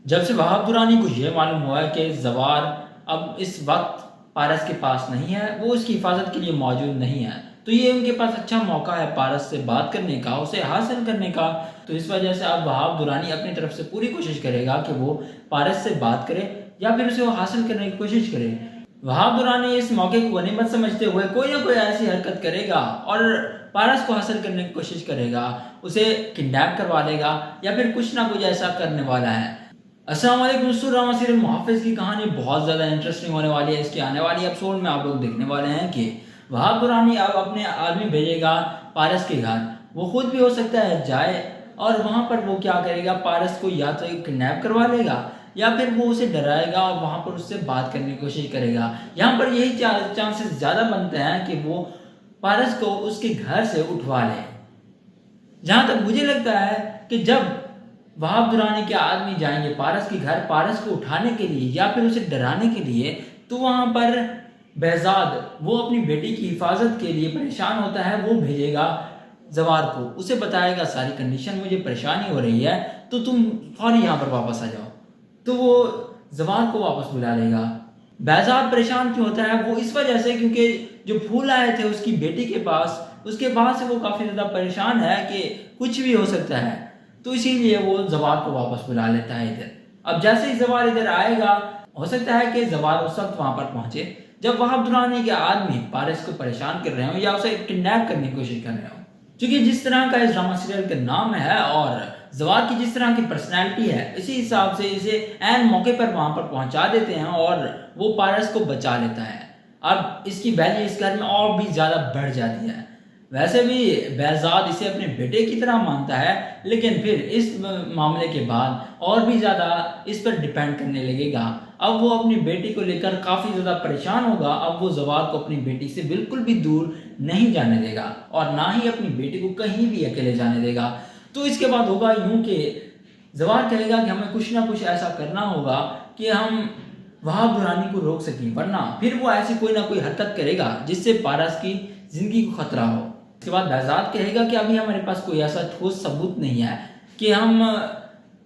جب سے وہاب درانی کو یہ معلوم ہوا ہے کہ زوار اب اس وقت پارس کے پاس نہیں ہے، وہ اس کی حفاظت کے لیے موجود نہیں ہے، تو یہ ان کے پاس اچھا موقع ہے پارس سے بات کرنے کا، اسے حاصل کرنے کا۔ تو اس وجہ سے اب وہاب درانی اپنی طرف سے پوری کوشش کرے گا کہ وہ پارس سے بات کرے یا پھر اسے وہ حاصل کرنے کی کوشش کرے۔ وہاب درانی اس موقع کو غنیمت سمجھتے ہوئے کوئی نہ کوئی ایسی حرکت کرے گا اور پارس کو حاصل کرنے کی کوشش کرے گا، اسے کڈنیپ کروا لے گا یا پھر کچھ نہ کچھ ایسا کرنے والا ہے۔ السلام علیکم دوستو، ڈرامہ سیریل محافظ کی کہانی بہت زیادہ انٹرسٹنگ ہونے والی ہے۔ اس کی آنے والی ایپیسوڈ میں آپ لوگ دیکھنے والے ہیں کہ وہاب درانی اب اپنے آدمی بھیجے گا پارس کے گھر، وہ خود بھی ہو سکتا ہے جائے اور وہاں پر وہ کیا کرے گا، پارس کو یا تو کڈنیپ کروا لے گا یا پھر وہ اسے ڈرائے گا اور وہاں پر اس سے بات کرنے کی کوشش کرے گا۔ یہاں پر یہی چانسز زیادہ بنتے ہیں کہ وہ پارس کو اس کے گھر سے اٹھوا لے۔ جہاں تک مجھے لگتا ہے کہ جب وہاب درانی کے آدمی جائیں گے پارس کے گھر پارس کو اٹھانے کے لیے یا پھر اسے ڈرانے کے لیے، تو وہاں پر بہزاد وہ اپنی بیٹی کی حفاظت کے لیے پریشان ہوتا ہے، وہ بھیجے گا زوار کو، اسے بتائے گا ساری کنڈیشن، مجھے پریشانی ہو رہی ہے تو تم فوری یہاں پر واپس آ جاؤ، تو وہ زوار کو واپس بلا لے گا۔ بہزاد پریشان کیوں ہوتا ہے؟ وہ اس وجہ سے کیونکہ جو پھول آئے تھے اس کی بیٹی کے پاس، اس کے بعد سے وہ کافی زیادہ پریشان ہے کہ کچھ بھی ہو سکتا ہے، تو اسی لیے وہ زوار کو واپس بلا لیتا ہے ادھر۔ اب جیسے ہی زوار ادھر آئے گا، ہو سکتا ہے کہ زوار اس وقت وہاں پر پہنچے جب وہاب درانی کے آدمی پارس کو پریشان کر رہے ہوں یا اسے کڈنیپ کرنے کی کوشش کر رہے ہوں، کیونکہ جس طرح کا اس ڈرامہ سیریل کا نام ہے اور زوار کی جس طرح کی پرسنالٹی ہے، اسی حساب سے اسے عین موقع پر وہاں پر پہنچا دیتے ہیں اور وہ پارس کو بچا لیتا ہے۔ اب اس کی ویلیو اس گھر میں اور بھی زیادہ بڑھ جاتی ہے۔ ویسے بھی بہزاد اسے اپنے بیٹے کی طرح مانتا ہے، لیکن پھر اس معاملے کے بعد اور بھی زیادہ اس پر ڈیپینڈ کرنے لگے گا۔ اب وہ اپنی بیٹی کو لے کر کافی زیادہ پریشان ہوگا۔ اب وہ زوار کو اپنی بیٹی سے بالکل بھی دور نہیں جانے دے گا اور نہ ہی اپنی بیٹی کو کہیں بھی اکیلے جانے دے گا۔ تو اس کے بعد ہوگا یوں کہ زوار کہے گا کہ ہمیں کچھ نہ کچھ ایسا کرنا ہوگا کہ ہم وہاب درانی کو روک سکیں، ورنہ پھر وہ ایسی کوئی نہ کوئی حرکت کرے گا جس سے پارس کی زندگی کو خطرہ ہو۔ اس کے بعد بہزاد کہے گا کہ ابھی ہمارے پاس کوئی ایسا ٹھوس ثبوت نہیں ہے کہ ہم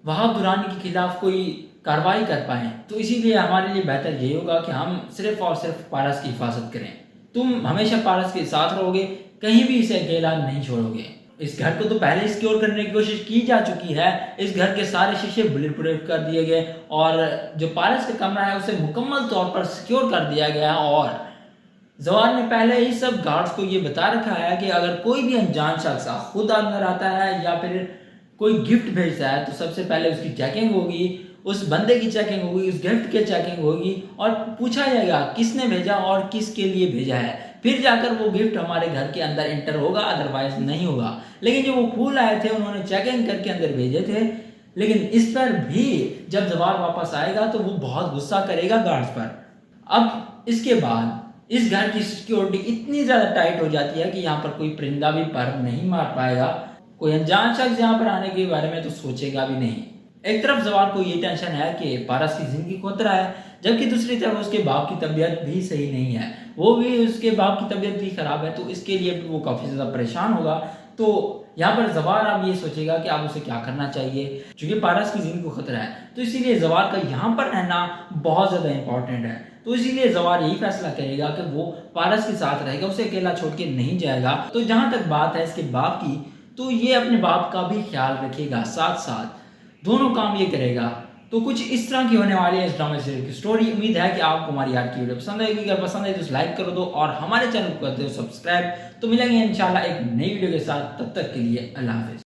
وہاب درانی کے خلاف کوئی کارروائی کر پائیں، تو اسی لیے ہمارے لیے بہتر یہی ہوگا کہ ہم صرف اور صرف پارس کی حفاظت کریں۔ تم ہمیشہ پارس کے ساتھ رہو گے، کہیں بھی اسے اکیلا نہیں چھوڑو گے۔ اس گھر کو تو پہلے سیکیور کرنے کی کوشش کی جا چکی ہے، اس گھر کے سارے شیشے بلٹ پروف کر دیے گئے اور جو پارس کا کمرہ ہے اسے مکمل طور پر سیکیور کر دیا گیا، اور زوار نے پہلے ہی سب گارڈز کو یہ بتا رکھا ہے کہ اگر کوئی بھی انجان شخص خود اندر آتا ہے یا پھر کوئی گفٹ بھیجتا ہے تو سب سے پہلے اس کی چیکنگ ہوگی، اس بندے کی چیکنگ ہوگی، اس گفٹ کی چیکنگ ہوگی اور پوچھا جائے گا کس نے بھیجا اور کس کے لیے بھیجا ہے، پھر جا کر وہ گفٹ ہمارے گھر کے اندر انٹر ہوگا، ادروائز نہیں ہوگا۔ لیکن جو وہ پھول آئے تھے انہوں نے چیکنگ کر کے اندر بھیجے تھے، لیکن اس پر بھی جب زوار واپس آئے گا تو وہ بہت غصہ کرے گا گارڈز پر۔ اب اس کے بعد اس گھر کی سیکیورٹی اتنی زیادہ ٹائٹ ہو جاتی ہے کہ یہاں پر کوئی پرندہ بھی پر نہیں مار پائے گا، کوئی انجان شخص یہاں پر آنے کے بارے میں تو سوچے گا بھی نہیں۔ ایک طرف زوار کو یہ ٹینشن ہے کہ پارس کی زندگی کو خطرہ ہے، جبکہ دوسری طرف اس کے باپ کی طبیعت بھی صحیح نہیں ہے، وہ بھی اس کے باپ کی طبیعت بھی خراب ہے، تو اس کے لیے بھی وہ کافی زیادہ پریشان ہوگا۔ تو یہاں پر زوار اب یہ سوچے گا کہ اب اسے کیا کرنا چاہیے، چونکہ پارس کی زندگی کو خطرہ ہے، تو اسی لیے زوار کا یہاں پر رہنا بہت زیادہ امپورٹنٹ ہے۔ تو اسی لیے زوار یہی فیصلہ کرے گا کہ وہ پارس کے ساتھ رہے گا، اسے اکیلا چھوڑ کے نہیں جائے گا۔ تو جہاں تک بات ہے اس کے باپ کی، تو یہ اپنے باپ کا بھی خیال رکھے گا، ساتھ ساتھ دونوں کام یہ کرے گا۔ تو کچھ اس طرح کی ہونے والی ہے اس ڈرامہ سیریل کی سٹوری۔ امید ہے کہ آپ کو ہماری آج کی ویڈیو پسند آئے گی، اگر پسند آئے تو لائک کر دو اور ہمارے چینل کو کر دو سبسکرائب۔ تو ملیں گے انشاءاللہ ایک نئی ویڈیو کے ساتھ، تب تک کے لیے اللہ حافظ۔